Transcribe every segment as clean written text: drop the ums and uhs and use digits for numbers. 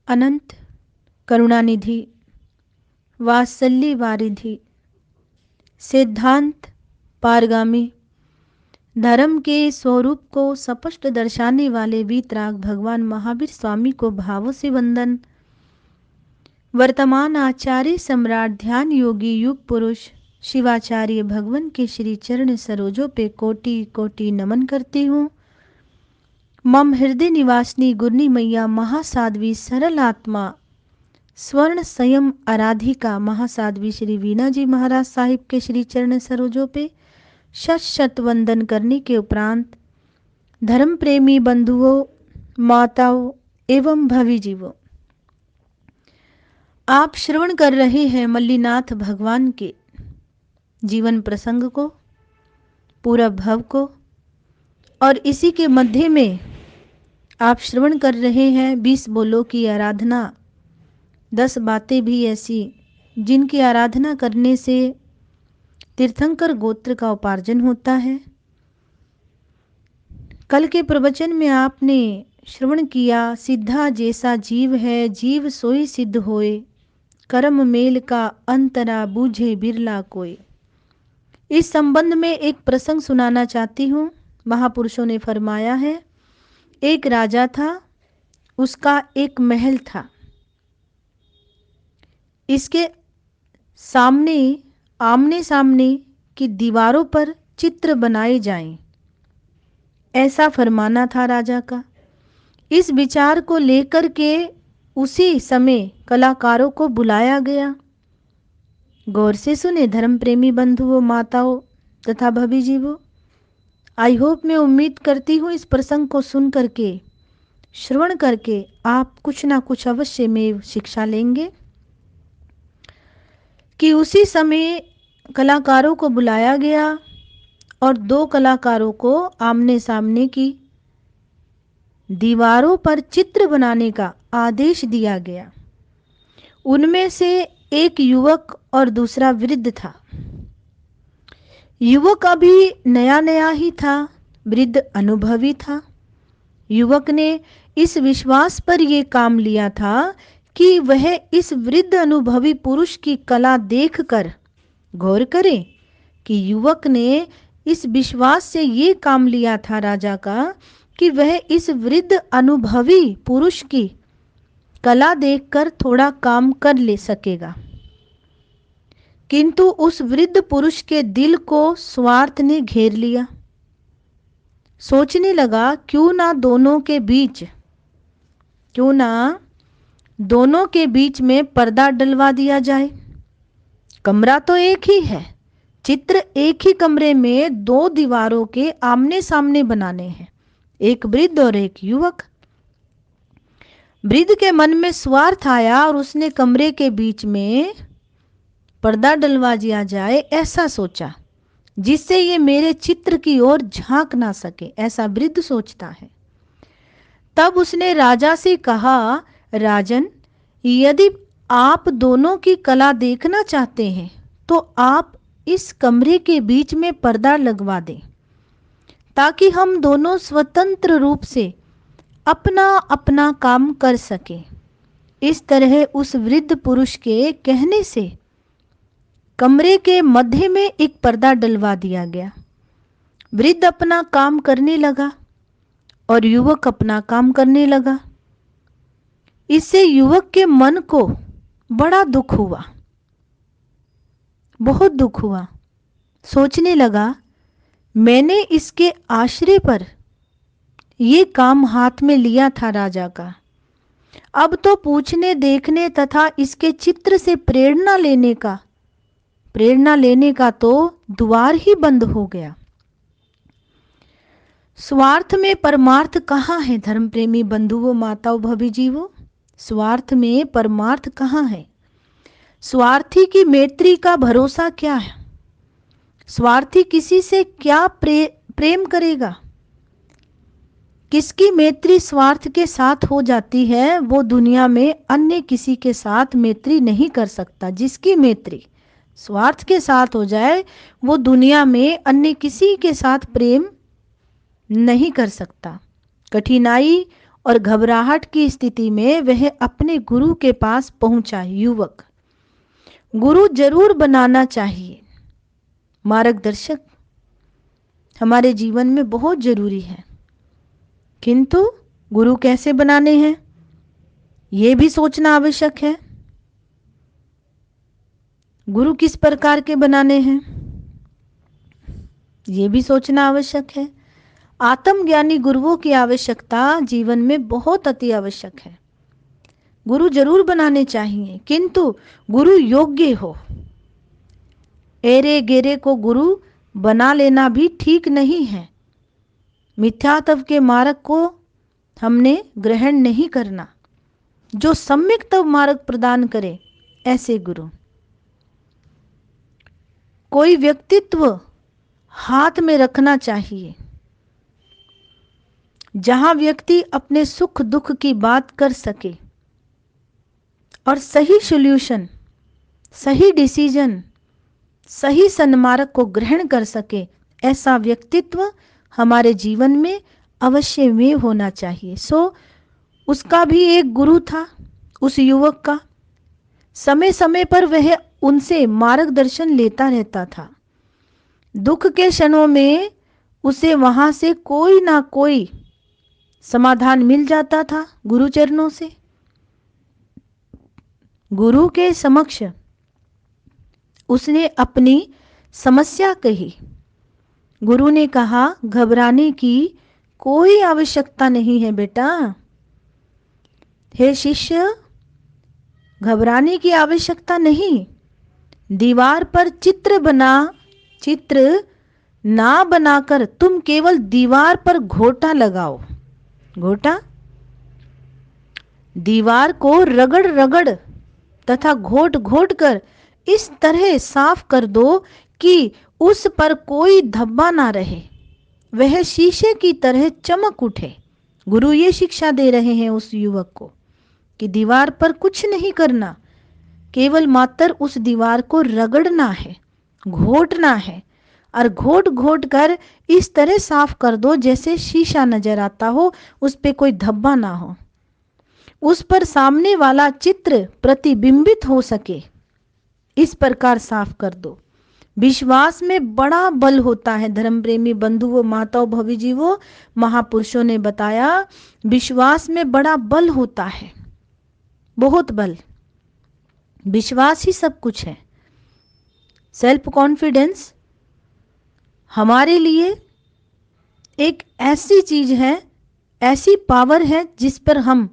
अनंत करुणानिधि, वात्सल्य वारिधि, सिद्धांत पारगामी, धर्म के स्वरूप को स्पष्ट दर्शाने वाले वीतराग भगवान महावीर स्वामी को भावों से वंदन। वर्तमान आचार्य सम्राट ध्यान योगी युग पुरुष शिवाचार्य भगवान के श्री चरण सरोजों पे कोटि कोटि नमन करती हूँ। मम हृदय निवासिनी गुरनी मैया महासाध्वी सरल आत्मा स्वर्ण संयम आराधिका महासाध्वी श्री वीणा जी महाराज साहिब के श्री चरण सरोजों पे शत शत वंदन करने के उपरांत धर्म प्रेमी बंधुओं, माताओं एवं भवि जीवों, आप श्रवण कर रहे हैं मल्लीनाथ भगवान के जीवन प्रसंग को, पूरा भव को, और इसी के मध्य में आप श्रवण कर रहे हैं 20 बोलों की आराधना, 10 बातें भी ऐसी जिनकी आराधना करने से तीर्थंकर गोत्र का उपार्जन होता है। कल के प्रवचन में आपने श्रवण किया, सिद्धा जैसा जीव है जीव सोई सिद्ध होए, कर्म मेल का अंतरा बूझे बिरला कोई। इस संबंध में एक प्रसंग सुनाना चाहती हूँ। महापुरुषों ने फरमाया है, एक राजा था, उसका एक महल था। इसके सामने आमने सामने की दीवारों पर चित्र बनाए जाएं, ऐसा फरमाना था राजा का। इस विचार को लेकर के उसी समय कलाकारों को बुलाया गया। गौर से सुने धर्म प्रेमी बंधुओं, माताओं तथा भवि जीवों। आई होप, मैं उम्मीद करती हूँ इस प्रसंग को सुन करके, श्रवण करके आप कुछ ना कुछ अवश्य में शिक्षा लेंगे। कि उसी समय कलाकारों को बुलाया गया और 2 कलाकारों को आमने सामने की दीवारों पर चित्र बनाने का आदेश दिया गया। उनमें से एक युवक और दूसरा वृद्ध था। युवक अभी नया नया ही था, वृद्ध अनुभवी था। युवक ने इस विश्वास पर यह काम लिया था कि वह इस वृद्ध अनुभवी पुरुष की कला देखकर, गौर करें कि युवक ने इस विश्वास से ये काम लिया था राजा का कि वह इस वृद्ध अनुभवी पुरुष की कला देखकर थोड़ा काम कर ले सकेगा। किंतु उस वृद्ध पुरुष के दिल को स्वार्थ ने घेर लिया। सोचने लगा, क्यों ना दोनों के बीच में पर्दा डलवा दिया जाए। कमरा तो एक ही है, चित्र एक ही कमरे में 2 दीवारों के आमने सामने बनाने हैं, एक वृद्ध और एक युवक। वृद्ध के मन में स्वार्थ आया और उसने कमरे के बीच में पर्दा डलवा दिया जाए, ऐसा सोचा, जिससे ये मेरे चित्र की ओर झांक ना सके, ऐसा वृद्ध सोचता है। तब उसने राजा से कहा, राजन, यदि आप दोनों की कला देखना चाहते हैं तो आप इस कमरे के बीच में पर्दा लगवा दें, ताकि हम दोनों स्वतंत्र रूप से अपना अपना काम कर सकें। इस तरह उस वृद्ध पुरुष के कहने से कमरे के मध्य में एक पर्दा डलवा दिया गया। वृद्ध अपना काम करने लगा और युवक अपना काम करने लगा। इससे युवक के मन को बड़ा दुख हुआ, बहुत दुख हुआ। सोचने लगा, मैंने इसके आश्रय पर ये काम हाथ में लिया था राजा का, अब तो पूछने देखने तथा इसके चित्र से प्रेरणा लेने का तो द्वार ही बंद हो गया। स्वार्थ में परमार्थ कहाँ है धर्म प्रेमी बंधुओं, माताओं, भवि जीवों? स्वार्थ में परमार्थ कहाँ है? स्वार्थी की मैत्री का भरोसा क्या है? स्वार्थी किसी से क्या प्रेम करेगा? किसकी मैत्री स्वार्थ के साथ हो जाती है, वो दुनिया में अन्य किसी के साथ मैत्री नहीं कर सकता। जिसकी मैत्री स्वार्थ के साथ हो जाए, वो दुनिया में अन्य किसी के साथ प्रेम नहीं कर सकता। कठिनाई और घबराहट की स्थिति में वह अपने गुरु के पास पहुंचा। युवक, गुरु जरूर बनाना चाहिए। मार्गदर्शक हमारे जीवन में बहुत जरूरी है, किंतु गुरु कैसे बनाने हैं ये भी सोचना आवश्यक है। गुरु किस प्रकार के बनाने हैं ये भी सोचना आवश्यक है। आत्मज्ञानी गुरुओं की आवश्यकता जीवन में बहुत अति आवश्यक है। गुरु जरूर बनाने चाहिए, किंतु गुरु योग्य हो। एरे गेरे को गुरु बना लेना भी ठीक नहीं है। मिथ्यात्व के मार्ग को हमने ग्रहण नहीं करना। जो सम्यक तव मार्ग प्रदान करे ऐसे गुरु। कोई व्यक्तित्व हाथ में रखना चाहिए जहां व्यक्ति अपने सुख दुख की बात कर सके और सही सॉल्यूशन, सही डिसीजन, सही सन्मार्ग को ग्रहण कर सके। ऐसा व्यक्तित्व हमारे जीवन में अवश्य में होना चाहिए। उसका भी एक गुरु था, उस युवक का। समय समय पर वह उनसे मार्गदर्शन लेता रहता था। दुख के क्षणों में उसे वहां से कोई ना कोई समाधान मिल जाता था गुरु चरणों से। गुरु के समक्ष उसने अपनी समस्या कही। गुरु ने कहा, घबराने की कोई आवश्यकता नहीं है बेटा। हे शिष्य, घबराने की आवश्यकता नहीं। दीवार पर चित्र ना बनाकर तुम केवल दीवार पर घोटा लगाओ। घोटा, दीवार को रगड़ रगड़ तथा घोट घोट कर इस तरह साफ कर दो कि उस पर कोई धब्बा ना रहे, वह शीशे की तरह चमक उठे। गुरु ये शिक्षा दे रहे हैं उस युवक को कि दीवार पर कुछ नहीं करना, केवल मात्र उस दीवार को रगड़ना है, घोटना है, और घोट घोट कर इस तरह साफ कर दो जैसे शीशा नजर आता हो, उस पे कोई धब्बा ना हो, उस पर सामने वाला चित्र प्रतिबिंबित हो सके, इस प्रकार साफ कर दो। विश्वास में बड़ा बल होता है। धर्म प्रेमी बंधुओं, माताओं, भवि जीवों, महापुरुषों ने बताया, विश्वास में बड़ा बल होता है, बहुत बल। विश्वास ही सब कुछ है। सेल्फ कॉन्फिडेंस हमारे लिए एक ऐसी चीज है, ऐसी पावर है जिस पर हम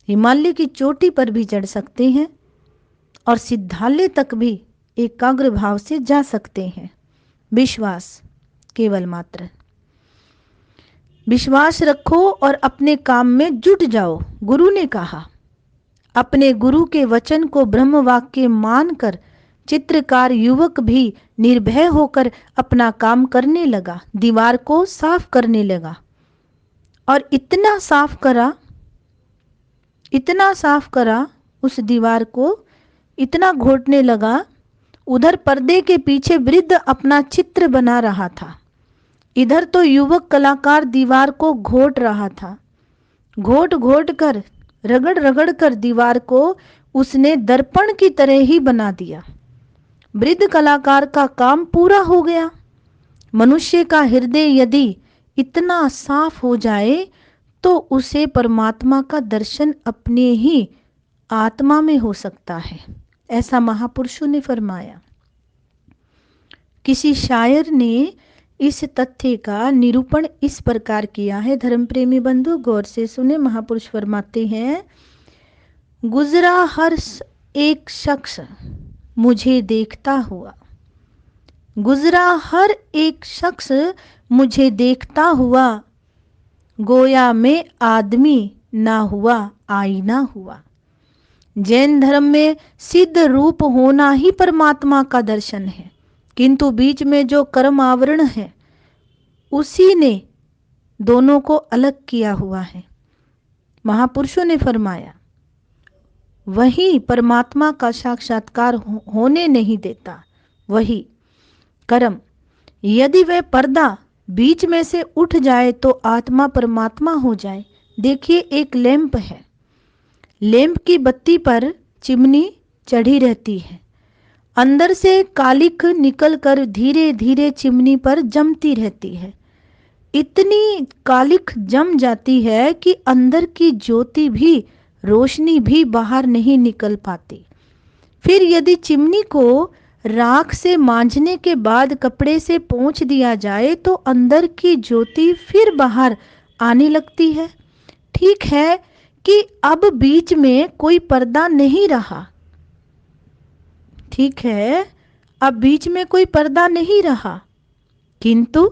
हिमालय की चोटी पर भी चढ़ सकते हैं और सिद्धालय तक भी एकाग्र भाव से जा सकते हैं। विश्वास केवल मात्र। विश्वास रखो और अपने काम में जुट जाओ। गुरु ने कहा, अपने गुरु के वचन को ब्रह्म वाक्य मानकर चित्रकार युवक भी निर्भय होकर अपना काम करने लगा। दीवार को साफ करने लगा और इतना साफ करा उस दीवार को, इतना घोटने लगा। उधर पर्दे के पीछे वृद्ध अपना चित्र बना रहा था, इधर तो युवक कलाकार दीवार को घोट रहा था। घोट घोट कर, रगड़ रगड़ कर दीवार को उसने दर्पण की तरह ही बना दिया। वृद्ध कलाकार का काम पूरा हो गया। मनुष्य का हृदय यदि इतना साफ हो जाए तो उसे परमात्मा का दर्शन अपने ही आत्मा में हो सकता है, ऐसा महापुरुषों ने फरमाया। किसी शायर ने इस तथ्य का निरूपण इस प्रकार किया है। धर्म प्रेमी बंधु गौर से सुने। महापुरुष फरमाते हैं, गुजरा हर एक शख्स मुझे देखता हुआ, गुजरा हर एक शख्स मुझे देखता हुआ, गोया में आदमी ना हुआ आईना हुआ। जैन धर्म में सिद्ध रूप होना ही परमात्मा का दर्शन है, किंतु बीच में जो कर्म आवरण है उसी ने दोनों को अलग किया हुआ है। महापुरुषों ने फरमाया, वही परमात्मा का साक्षात्कार होने नहीं देता, वही कर्म। यदि वह पर्दा बीच में से उठ जाए तो आत्मा परमात्मा हो जाए, देखिए एक लैंप है, लैंप की बत्ती पर चिमनी चढ़ी रहती है, अंदर से कालिख निकलकर धीरे धीरे चिमनी पर जमती रहती है। इतनी कालिख जम जाती है कि अंदर की ज्योति भी, रोशनी भी बाहर नहीं निकल पाती। फिर यदि चिमनी को राख से मांजने के बाद कपड़े से पोंछ दिया जाए तो अंदर की ज्योति फिर बाहर आने लगती है। ठीक है कि अब बीच में कोई पर्दा नहीं रहा, ठीक है, अब बीच में कोई पर्दा नहीं रहा, किंतु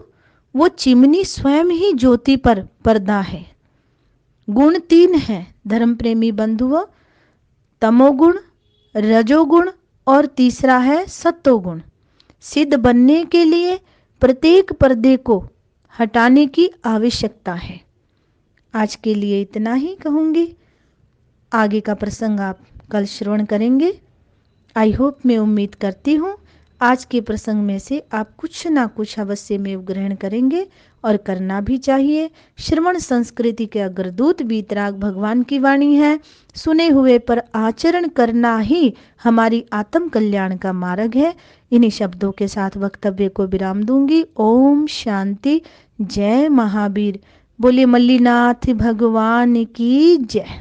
वो चिमनी स्वयं ही ज्योति पर पर्दा है। गुण 3 है धर्म प्रेमी बंधुओं, तमोगुण, रजोगुण और तीसरा है सत्वगुण। सिद्ध बनने के लिए प्रत्येक पर्दे को हटाने की आवश्यकता है। आज के लिए इतना ही कहूँगी, आगे का प्रसंग आप कल श्रवण करेंगे। आई होप, मैं उम्मीद करती हूँ आज के प्रसंग में से आप कुछ ना कुछ अवश्य में ग्रहण करेंगे और करना भी चाहिए। श्रवण संस्कृति के अग्रदूत वीतराग भगवान की वाणी है। सुने हुए पर आचरण करना ही हमारी आत्म कल्याण का मार्ग है। इन्हीं शब्दों के साथ वक्तव्य को विराम दूंगी। ओम शांति, जय महावीर। बोले मल्लीनाथ भगवान की जय।